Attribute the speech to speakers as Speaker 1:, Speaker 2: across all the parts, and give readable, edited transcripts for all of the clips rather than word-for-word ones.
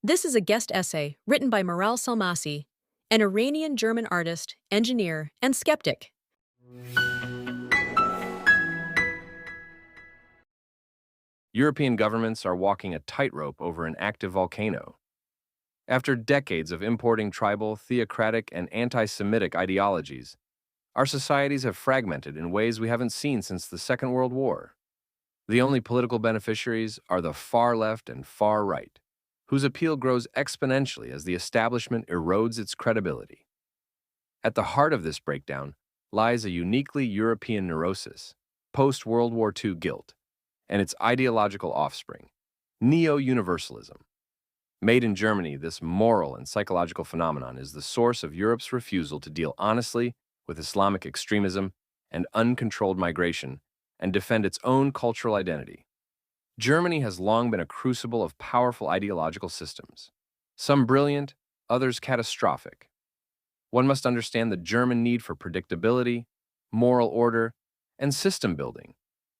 Speaker 1: This is a guest essay written by Maral Salmasi, an Iranian-German artist, engineer, and skeptic.
Speaker 2: European governments are walking a tightrope over an active volcano. After decades of importing tribal, theocratic, and anti-Semitic ideologies, our societies have fragmented in ways we haven't seen since the Second World War. The only political beneficiaries are the far left and far right, whose appeal grows exponentially as the establishment erodes its credibility. At the heart of this breakdown lies a uniquely European neurosis, post-World War II guilt, and its ideological offspring, neo-universalism. Made in Germany, this moral and psychological phenomenon is the source of Europe's refusal to deal honestly with Islamic extremism and uncontrolled migration and defend its own cultural identity. Germany has long been a crucible of powerful ideological systems, some brilliant, others catastrophic. One must understand the German need for predictability, moral order, and system building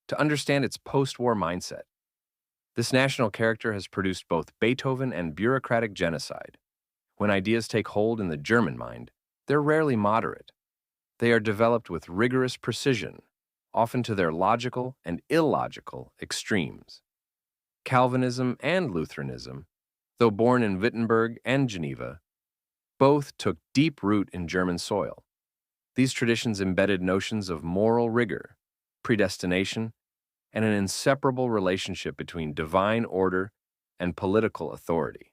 Speaker 2: to understand its post-war mindset. This national character has produced both Beethoven and bureaucratic genocide. When ideas take hold in the German mind, they're rarely moderate. They are developed with rigorous precision, often to their logical and illogical extremes. Calvinism and Lutheranism, though born in Wittenberg and Geneva, both took deep root in German soil. These traditions embedded notions of moral rigor, predestination, and an inseparable relationship between divine order and political authority.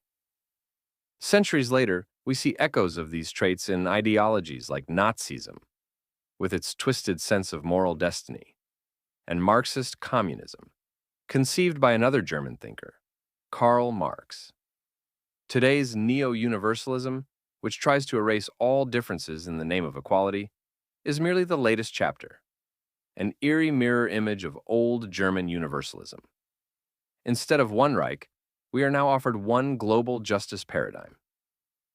Speaker 2: Centuries later, we see echoes of these traits in ideologies like Nazism, with its twisted sense of moral destiny, and Marxist communism, conceived by another German thinker, Karl Marx. Today's neo-universalism, which tries to erase all differences in the name of equality, is merely the latest chapter, an eerie mirror image of old German universalism. Instead of one Reich, we are now offered one global justice paradigm.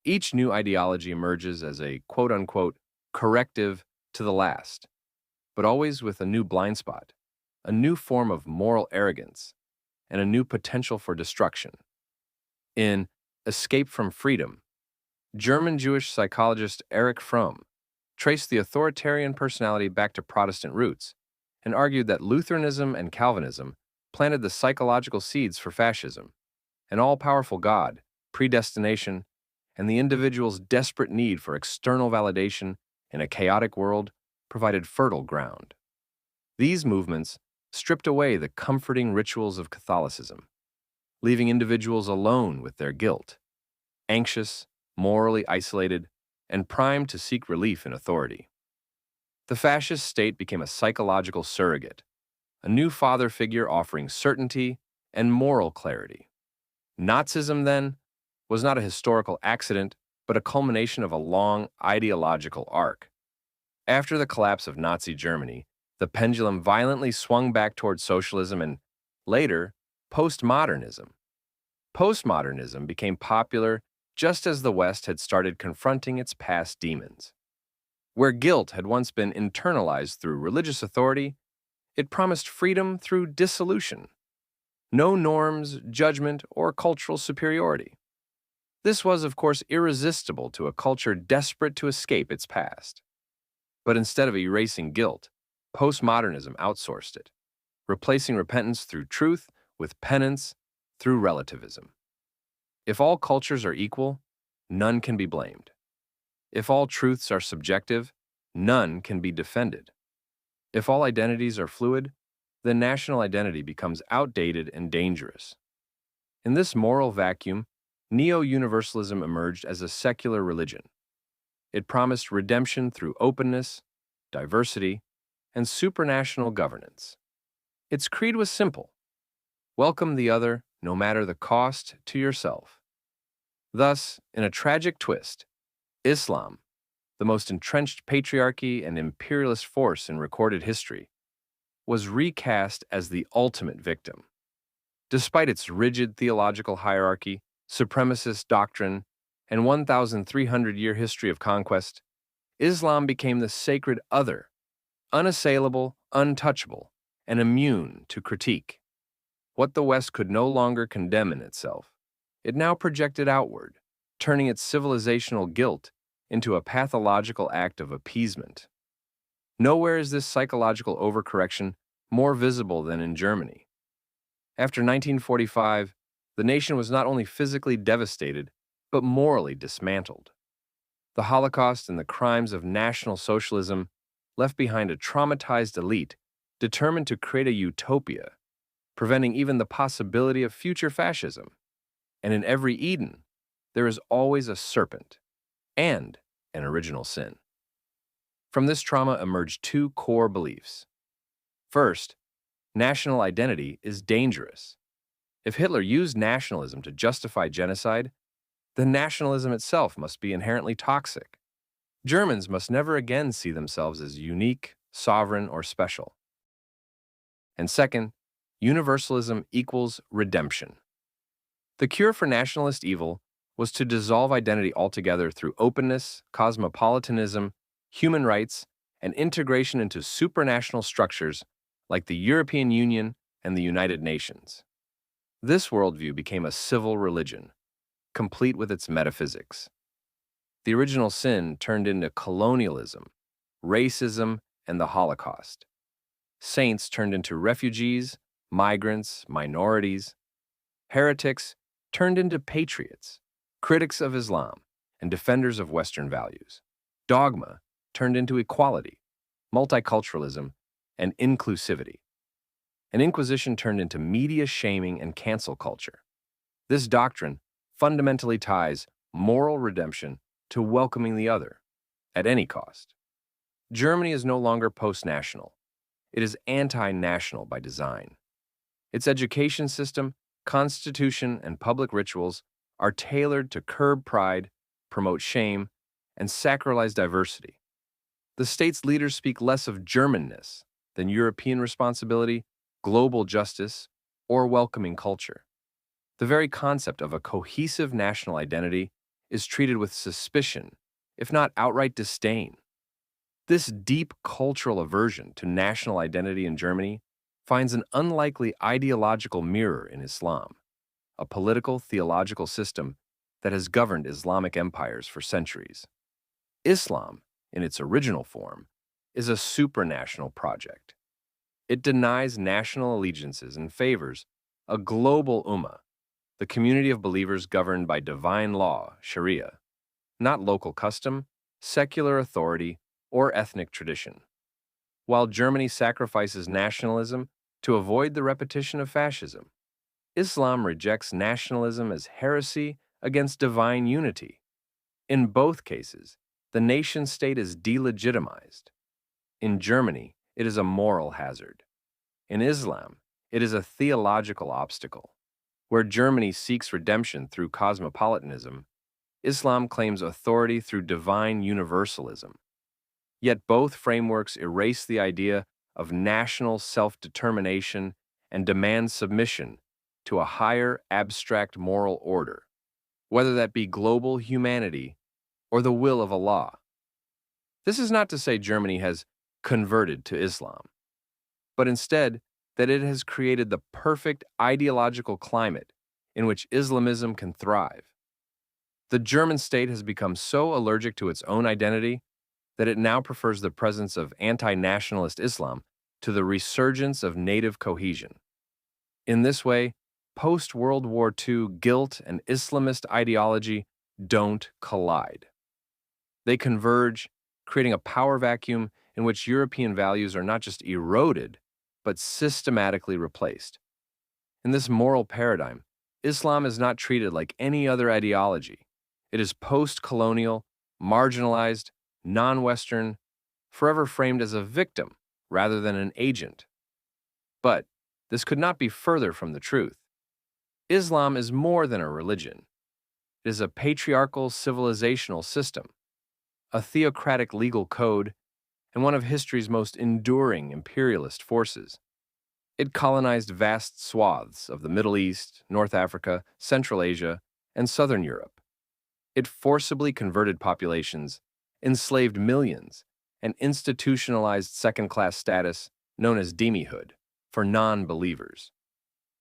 Speaker 2: Each new ideology emerges as a quote-unquote corrective to the last, but always with a new blind spot, a new form of moral arrogance, and a new potential for destruction. In Escape from Freedom, German Jewish psychologist Erich Fromm traced the authoritarian personality back to Protestant roots and argued that Lutheranism and Calvinism planted the psychological seeds for fascism. An all-powerful God, predestination, and the individual's desperate need for external validation in a chaotic world provided fertile ground. These movements stripped away the comforting rituals of Catholicism, leaving individuals alone with their guilt, anxious, morally isolated, and primed to seek relief in authority. The fascist state became a psychological surrogate, a new father figure offering certainty and moral clarity. Nazism, then, was not a historical accident, but a culmination of a long ideological arc. After the collapse of Nazi Germany, the pendulum violently swung back toward socialism and, later, postmodernism. Postmodernism became popular just as the West had started confronting its past demons. Where guilt had once been internalized through religious authority, it promised freedom through dissolution. No norms, judgment, or cultural superiority. This was, of course, irresistible to a culture desperate to escape its past. But instead of erasing guilt, postmodernism outsourced it, replacing repentance through truth with penance through relativism. If all cultures are equal, none can be blamed. If all truths are subjective, none can be defended. If all identities are fluid, then national identity becomes outdated and dangerous. In this moral vacuum, neo-universalism emerged as a secular religion. It promised redemption through openness, diversity, and supranational governance. Its creed was simple: welcome the other, no matter the cost to yourself. Thus, in a tragic twist, Islam, the most entrenched patriarchy and imperialist force in recorded history, was recast as the ultimate victim. Despite its rigid theological hierarchy, supremacist doctrine, and 1,300-year history of conquest, Islam became the sacred other, unassailable, untouchable, and immune to critique. What the West could no longer condemn in itself, it now projected outward, turning its civilizational guilt into a pathological act of appeasement. Nowhere is this psychological overcorrection more visible than in Germany. After 1945, the nation was not only physically devastated, but morally dismantled. The Holocaust and the crimes of National Socialism left behind a traumatized elite determined to create a utopia, preventing even the possibility of future fascism. And in every Eden, there is always a serpent and an original sin. From this trauma emerged two core beliefs. First, national identity is dangerous. If Hitler used nationalism to justify genocide, then nationalism itself must be inherently toxic. Germans must never again see themselves as unique, sovereign, or special. And second, universalism equals redemption. The cure for nationalist evil was to dissolve identity altogether through openness, cosmopolitanism, human rights, and integration into supranational structures like the European Union and the United Nations. This worldview became a civil religion, complete with its metaphysics. The original sin turned into colonialism, racism, and the Holocaust. Saints turned into refugees, migrants, minorities. Heretics turned into patriots, critics of Islam, and defenders of Western values. Dogma turned into equality, multiculturalism, and inclusivity. An Inquisition turned into media shaming and cancel culture. This doctrine fundamentally ties moral redemption to welcoming the other, at any cost. Germany is no longer post-national. It is anti-national by design. Its education system, constitution, and public rituals are tailored to curb pride, promote shame, and sacralize diversity. The state's leaders speak less of Germanness than European responsibility, global justice, or welcoming culture. The very concept of a cohesive national identity is treated with suspicion, if not outright disdain. This deep cultural aversion to national identity in Germany finds an unlikely ideological mirror in Islam, a political theological system that has governed Islamic empires for centuries. Islam, in its original form, is a supranational project. It denies national allegiances and favors a global ummah, the community of believers governed by divine law, Sharia, not local custom, secular authority, or ethnic tradition. While Germany sacrifices nationalism to avoid the repetition of fascism, Islam rejects nationalism as heresy against divine unity. In both cases, the nation-state is delegitimized. In Germany, it is a moral hazard. In Islam, it is a theological obstacle. Where Germany seeks redemption through cosmopolitanism, Islam claims authority through divine universalism. Yet both frameworks erase the idea of national self-determination and demand submission to a higher abstract moral order, whether that be global humanity or the will of Allah. This is not to say Germany has converted to Islam, but instead that it has created the perfect ideological climate in which Islamism can thrive. The German state has become so allergic to its own identity that it now prefers the presence of anti-nationalist Islam to the resurgence of native cohesion. In this way, post-World War II guilt and Islamist ideology don't collide. They converge, creating a power vacuum in which European values are not just eroded, but systematically replaced. In this moral paradigm, Islam is not treated like any other ideology. It is post-colonial, marginalized, non-Western, forever framed as a victim rather than an agent. But this could not be further from the truth. Islam is more than a religion. It is a patriarchal civilizational system, a theocratic legal code, and one of history's most enduring imperialist forces. It colonized vast swaths of the Middle East, North Africa, Central Asia, and Southern Europe. It forcibly converted populations, enslaved millions, and institutionalized second-class status known as dhimmihood for non-believers.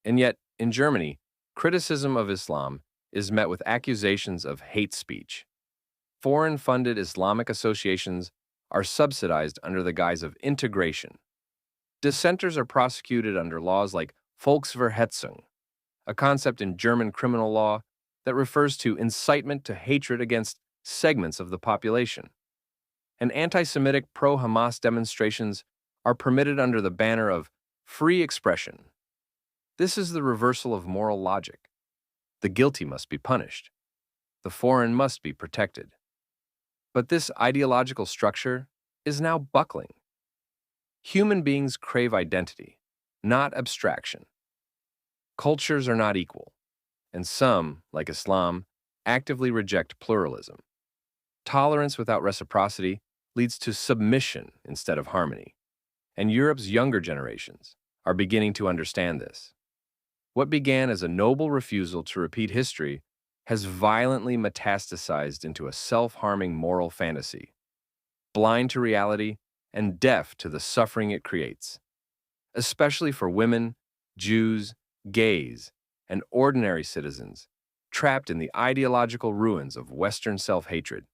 Speaker 2: And yet, in Germany, criticism of Islam is met with accusations of hate speech. Foreign-funded Islamic associations are subsidized under the guise of integration. Dissenters are prosecuted under laws like Volksverhetzung, a concept in German criminal law that refers to incitement to hatred against segments of the population. And anti-Semitic pro-Hamas demonstrations are permitted under the banner of free expression. This is the reversal of moral logic. The guilty must be punished. The foreign must be protected. But this ideological structure is now buckling. Human beings crave identity, not abstraction. Cultures are not equal, and some, like Islam, actively reject pluralism. Tolerance without reciprocity leads to submission instead of harmony, and Europe's younger generations are beginning to understand this. What began as a noble refusal to repeat history has violently metastasized into a self-harming moral fantasy, blind to reality and deaf to the suffering it creates, especially for women, Jews, gays, and ordinary citizens trapped in the ideological ruins of Western self-hatred.